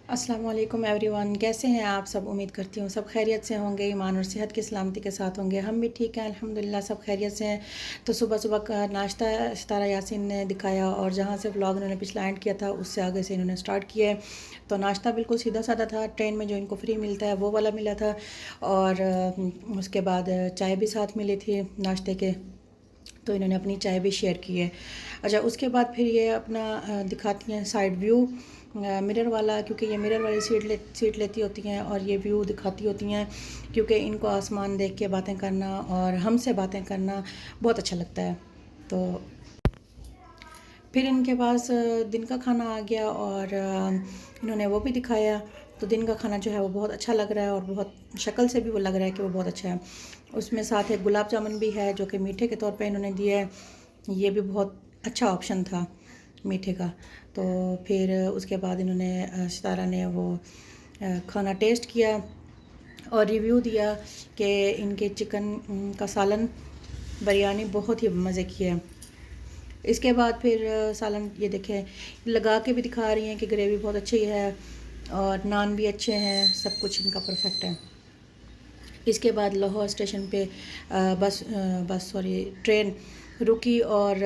अस्सलाम वालेकुम एवरीवन, कैसे हैं आप सब। उम्मीद करती हूँ सब खैरियत से होंगे, ईमान और सेहत की सलामती के साथ होंगे। हम भी ठीक हैं अल्हम्दुलिल्लाह, सब खैरियत से हैं। तो सुबह सुबह का नाश्ता सितारा यासीन ने दिखाया और जहाँ से व्लॉग इन्होंने पिछला एंड किया था उससे आगे से इन्होंने स्टार्ट किया है। तो नाश्ता बिल्कुल सीधा साधा था, ट्रेन में जो इनको फ्री मिलता है वो वाला मिला था। और उसके बाद चाय भी साथ मिली थी नाश्ते के, तो इन्होंने अपनी चाय भी शेयर की है। अच्छा, उसके बाद फिर ये अपना दिखाती हैं साइड व्यू मिरर वाला, क्योंकि ये मिरर वाली सीट लेती होती हैं और ये व्यू दिखाती होती हैं, क्योंकि इनको आसमान देख के बातें करना और हमसे बातें करना बहुत अच्छा लगता है। तो फिर इनके पास दिन का खाना आ गया और इन्होंने वो भी दिखाया। तो दिन का खाना जो है वो बहुत अच्छा लग रहा है और बहुत शक्ल से भी वो लग रहा है कि वो बहुत अच्छा है। उसमें साथ एक गुलाब जामुन भी है जो कि मीठे के तौर पे इन्होंने दिया है। ये भी बहुत अच्छा ऑप्शन था मीठे का। तो फिर उसके बाद इन्होंने सितारा ने वो खाना टेस्ट किया और रिव्यू दिया कि इनके चिकन का सालन बिरयानी बहुत ही मज़े की है। इसके बाद फिर सालन ये देखें लगा के भी दिखा रही हैं कि ग्रेवी बहुत अच्छी है और नान भी अच्छे हैं, सब कुछ इनका परफेक्ट है। इसके बाद लाहौर स्टेशन पे बस सॉरी ट्रेन रुकी और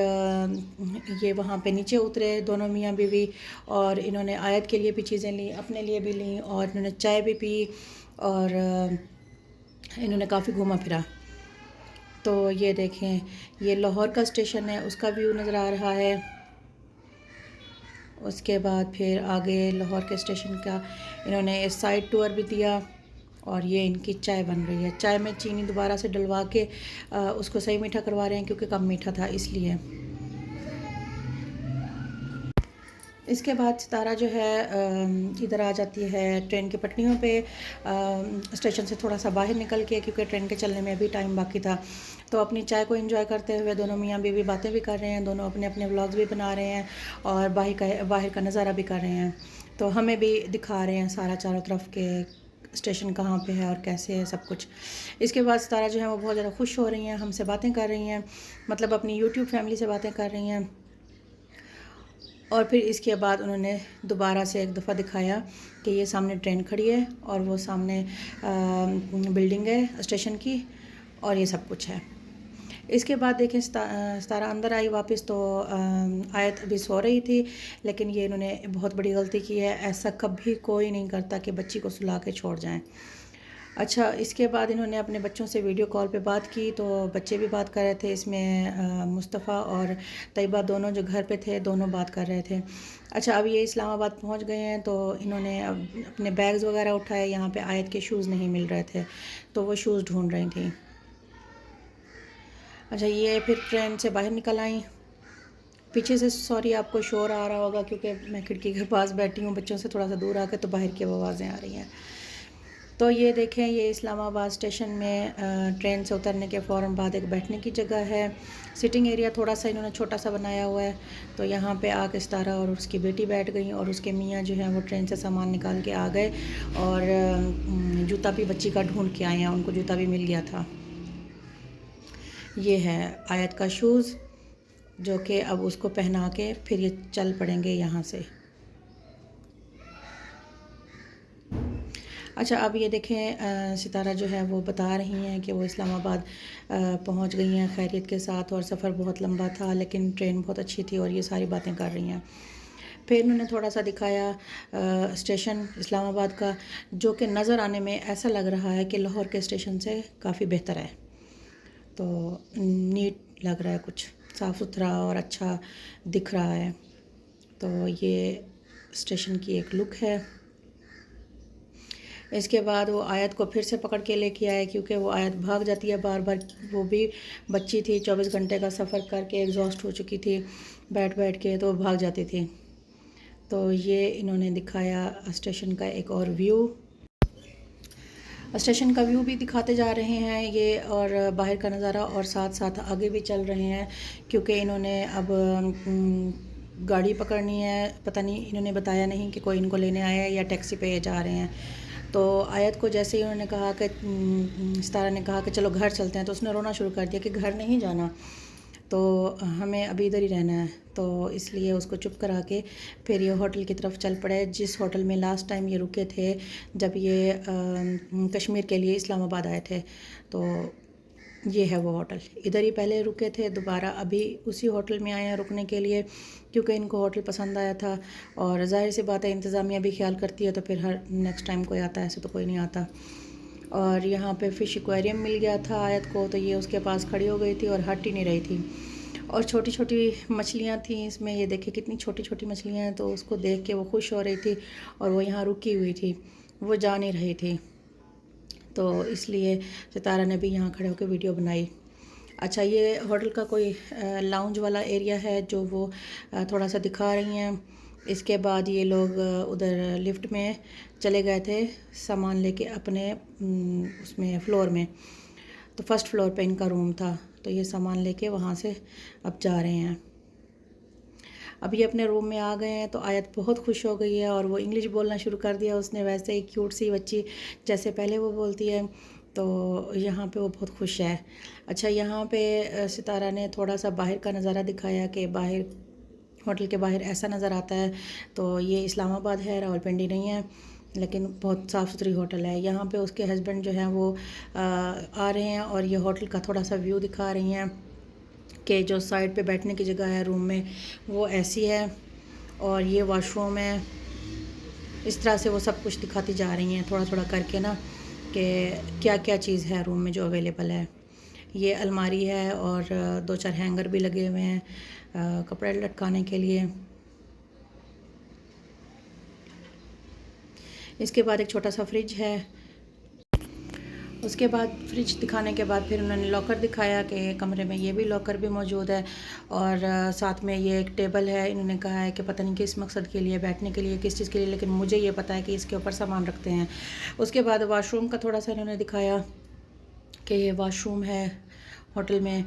ये वहाँ पे नीचे उतरे दोनों मियाँ बीवी, और इन्होंने आयत के लिए भी चीज़ें ली, अपने लिए भी ली, और इन्होंने चाय भी पी और इन्होंने काफ़ी घूमा फिरा। तो ये देखें, ये लाहौर का स्टेशन है, उसका व्यू नज़र आ रहा है। उसके बाद फिर आगे लाहौर के स्टेशन का इन्होंने साइड टूर भी दिया। और ये इनकी चाय बन रही है। चाय में चीनी दोबारा से डलवा के उसको सही मीठा करवा रहे हैं, क्योंकि कम मीठा था इसलिए। इसके बाद सितारा जो है इधर आ जाती है ट्रेन की पटरियों पे, स्टेशन से थोड़ा सा बाहर निकल के, क्योंकि ट्रेन के चलने में अभी टाइम बाकी था। तो अपनी चाय को एंजॉय करते हुए दोनों मियाँ बीवी बातें भी कर रहे हैं, दोनों अपने अपने व्लॉग्स भी बना रहे हैं और बाहर का नज़ारा भी कर रहे हैं। तो हमें भी दिखा रहे हैं सारा चारों तरफ के स्टेशन कहाँ पे है और कैसे है सब कुछ। इसके बाद सितारा जो है वो बहुत ज़्यादा खुश हो रही हैं, हमसे बातें कर रही हैं, मतलब अपनी यूट्यूब फैमिली से बातें कर रही हैं। और फिर इसके बाद उन्होंने दोबारा से एक दफ़ा दिखाया कि ये सामने ट्रेन खड़ी है और वो सामने बिल्डिंग है स्टेशन की, और ये सब कुछ है। इसके बाद देखें सितारा अंदर आई वापस, तो आयत अभी सो रही थी, लेकिन ये इन्होंने बहुत बड़ी गलती की है। ऐसा कभी कोई नहीं करता कि बच्ची को सुला के छोड़ जाएं। अच्छा, इसके बाद इन्होंने अपने बच्चों से वीडियो कॉल पे बात की, तो बच्चे भी बात कर रहे थे। इसमें मुस्तफ़ा और तैयबा दोनों जो घर पे थे दोनों बात कर रहे थे। अच्छा, अब ये इस्लामाबाद पहुंच गए हैं, तो इन्होंने अब अपने बैग्स वगैरह उठाए। यहाँ पे आयत के शूज़ नहीं मिल रहे थे, तो वो शूज़ ढूंढ रही थी। अच्छा, ये फिर ट्रेन से बाहर निकल आई। पीछे से सॉरी आपको शोर आ रहा होगा, क्योंकि मैं खिड़की के पास बैठी हूँ बच्चों से थोड़ा सा दूर आकर, तो बाहर की आवाज़ें आ रही हैं। तो ये देखें, ये इस्लामाबाद स्टेशन में ट्रेन से उतरने के फ़ौरन बाद एक बैठने की जगह है। सिटिंग एरिया थोड़ा सा इन्होंने छोटा सा बनाया हुआ है। तो यहाँ पे आके सितारा और उसकी बेटी बैठ गई, और उसके मियाँ जो हैं वो ट्रेन से सामान निकाल के आ गए, और जूता भी बच्ची का ढूंढ के आए हैं, उनको जूता भी मिल गया था। ये है आयत का शूज़, जो कि अब उसको पहना के फिर ये चल पड़ेंगे यहाँ से। अच्छा, अब ये देखें, सितारा जो है वो बता रही हैं कि वो इस्लामाबाद पहुंच गई हैं खैरियत के साथ, और सफ़र बहुत लंबा था लेकिन ट्रेन बहुत अच्छी थी, और ये सारी बातें कर रही हैं। फिर उन्होंने थोड़ा सा दिखाया स्टेशन इस्लामाबाद का, जो कि नज़र आने में ऐसा लग रहा है कि लाहौर के स्टेशन से काफ़ी बेहतर है। तो नीट लग रहा है, कुछ साफ़ सुथरा और अच्छा दिख रहा है। तो ये स्टेशन की एक लुक है। इसके बाद वो आयत को फिर से पकड़ के लेके आए, क्योंकि वो आयत भाग जाती है बार बार। वो भी बच्ची थी, 24 घंटे का सफ़र करके एग्जॉस्ट हो चुकी थी बैठ बैठ के, तो भाग जाती थी। तो ये इन्होंने दिखाया स्टेशन का एक और व्यू। स्टेशन का व्यू भी दिखाते जा रहे हैं ये, और बाहर का नज़ारा, और साथ साथ आगे भी चल रहे हैं, क्योंकि इन्होंने अब गाड़ी पकड़नी है। पता नहीं, इन्होंने बताया नहीं कि कोई इनको लेने आया है या टैक्सी पे जा रहे हैं। तो आयत को जैसे ही उन्होंने कहा कि सितारा ने कहा कि चलो घर चलते हैं, तो उसने रोना शुरू कर दिया कि घर नहीं जाना। तो हमें अभी इधर ही रहना है, तो इसलिए उसको चुप करा के फिर ये होटल की तरफ चल पड़े, जिस होटल में लास्ट टाइम ये रुके थे जब ये कश्मीर के लिए इस्लामाबाद आए थे। तो ये है वो होटल, इधर ही पहले रुके थे, दोबारा अभी उसी होटल में आए हैं रुकने के लिए, क्योंकि इनको होटल पसंद आया था। और ज़ाहिर सी बात है इंतज़ामिया भी ख्याल करती है, तो फिर हर नेक्स्ट टाइम कोई आता है, ऐसे तो कोई नहीं आता। और यहाँ पे फ़िश एक्वेरियम मिल गया था आयत को, तो ये उसके पास खड़ी हो गई थी और हट ही नहीं रही थी। और छोटी छोटी मछलियाँ थी इसमें, ये देखिए कितनी छोटी छोटी मछलियाँ हैं, तो उसको देख के वो खुश हो रही थी और वो यहाँ रुकी हुई थी, वो जा नहीं रही थी। तो इसलिए सितारा ने भी यहाँ खड़े होकर वीडियो बनाई। अच्छा, ये होटल का कोई लाउंज वाला एरिया है जो वो थोड़ा सा दिखा रही हैं। इसके बाद ये लोग उधर लिफ्ट में चले गए थे सामान लेके अपने उसमें फ्लोर में, तो फर्स्ट फ्लोर पे इनका रूम था, तो ये सामान लेके वहाँ से अब जा रहे हैं। अब ये अपने रूम में आ गए हैं, तो आयत बहुत खुश हो गई है और वो इंग्लिश बोलना शुरू कर दिया उसने, वैसे ही क्यूट सी बच्ची जैसे पहले वो बोलती है, तो यहाँ पे वो बहुत खुश है। अच्छा, यहाँ पे सितारा ने थोड़ा सा बाहर का नज़ारा दिखाया कि बाहर होटल के बाहर ऐसा नज़र आता है। तो ये इस्लामाबाद है, रावलपिंडी नहीं है, लेकिन बहुत साफ़ सुथरी होटल है। यहाँ पे उसके हस्बैंड जो हैं वो आ रहे हैं और ये होटल का थोड़ा सा व्यू दिखा रही हैं कि जो साइड पे बैठने की जगह है रूम में वो ऐसी है, और ये वॉशरूम है। इस तरह से वो सब कुछ दिखाती जा रही हैं थोड़ा थोड़ा करके ना, कि क्या क्या चीज़ है रूम में जो अवेलेबल है। ये अलमारी है और 2-4 हैंगर भी लगे हुए हैं कपड़े लटकाने के लिए। इसके बाद एक छोटा सा फ्रिज है। उसके बाद फ्रिज दिखाने के बाद फिर उन्होंने लॉकर दिखाया कि कमरे में ये भी लॉकर भी मौजूद है, और साथ में ये एक टेबल है। इन्होंने कहा है कि पता नहीं किस मकसद के लिए, बैठने के लिए, किस चीज़ के लिए, लेकिन मुझे ये पता है कि इसके ऊपर सामान रखते हैं। उसके बाद वाशरूम का थोड़ा सा इन्होंने दिखाया कि ये वाशरूम है होटल में,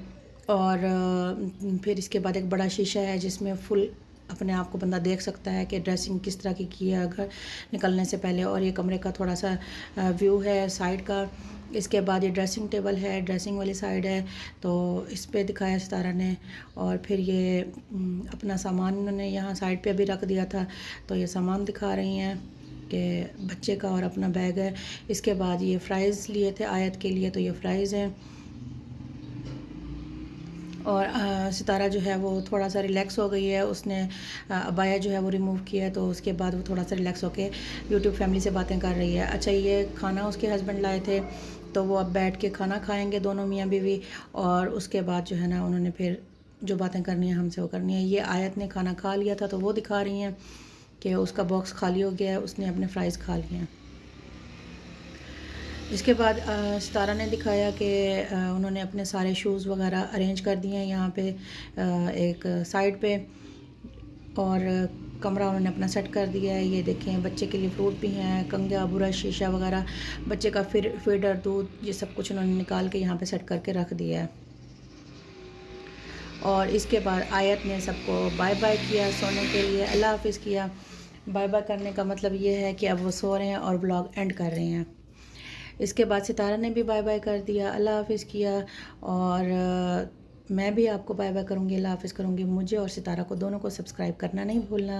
और फिर इसके बाद एक बड़ा शीशा है जिसमें फुल अपने आप को बंदा देख सकता है कि ड्रेसिंग किस तरह की है घर निकलने से पहले। और ये कमरे का थोड़ा सा व्यू है साइड का। इसके बाद ये ड्रेसिंग टेबल है, ड्रेसिंग वाली साइड है, तो इस पे दिखाया सितारा ने। और फिर ये अपना सामान उन्होंने यहाँ साइड पे भी रख दिया था, तो ये सामान दिखा रही हैं कि बच्चे का और अपना बैग है। इसके बाद ये फ़्राइज़ लिए थे आयत के लिए, तो ये फ़्राइज़ हैं। और सितारा जो है वो थोड़ा सा रिलैक्स हो गई है, उसने अबाया जो है वो रिमूव किया है, तो उसके बाद वो थोड़ा सा रिलैक्स होके यूट्यूब फैमिली से बातें कर रही है। अच्छा, ये खाना उसके हस्बैंड लाए थे, तो वो अब बैठ के खाना खाएंगे दोनों मियाँ बीवी, और उसके बाद जो है ना उन्होंने फिर जो बातें करनी है हमसे वो करनी है। ये आयत ने खाना खा लिया था, तो वो दिखा रही हैं कि उसका बॉक्स खाली हो गया है, उसने अपने फ़्राइज़ खा लिए हैं। इसके बाद सितारा ने दिखाया कि उन्होंने अपने सारे शूज़ वगैरह अरेंज कर दिए हैं यहाँ पे एक साइड पे, और कमरा उन्होंने अपना सेट कर दिया है। ये देखें, बच्चे के लिए फ्रूट भी हैं, कंघा, ब्रश, शीशा वगैरह, बच्चे का फिर फीडर, दूध, ये सब कुछ उन्होंने निकाल के यहाँ पे सेट करके रख दिया है। और इसके बाद आयत ने सबको बाय बाय किया सोने के लिए, अल्लाह हाफिज़ किया। बाय बाय करने का मतलब ये है कि अब वो सो रहे हैं और ब्लॉग एंड कर रहे हैं। इसके बाद सितारा ने भी बाय बाय कर दिया, अल्लाह हाफिज़ किया, और मैं भी आपको बाय बाय करूँगी, अल्लाह हाफिज़ करूँगी। मुझे और सितारा को दोनों को सब्सक्राइब करना नहीं भूलना।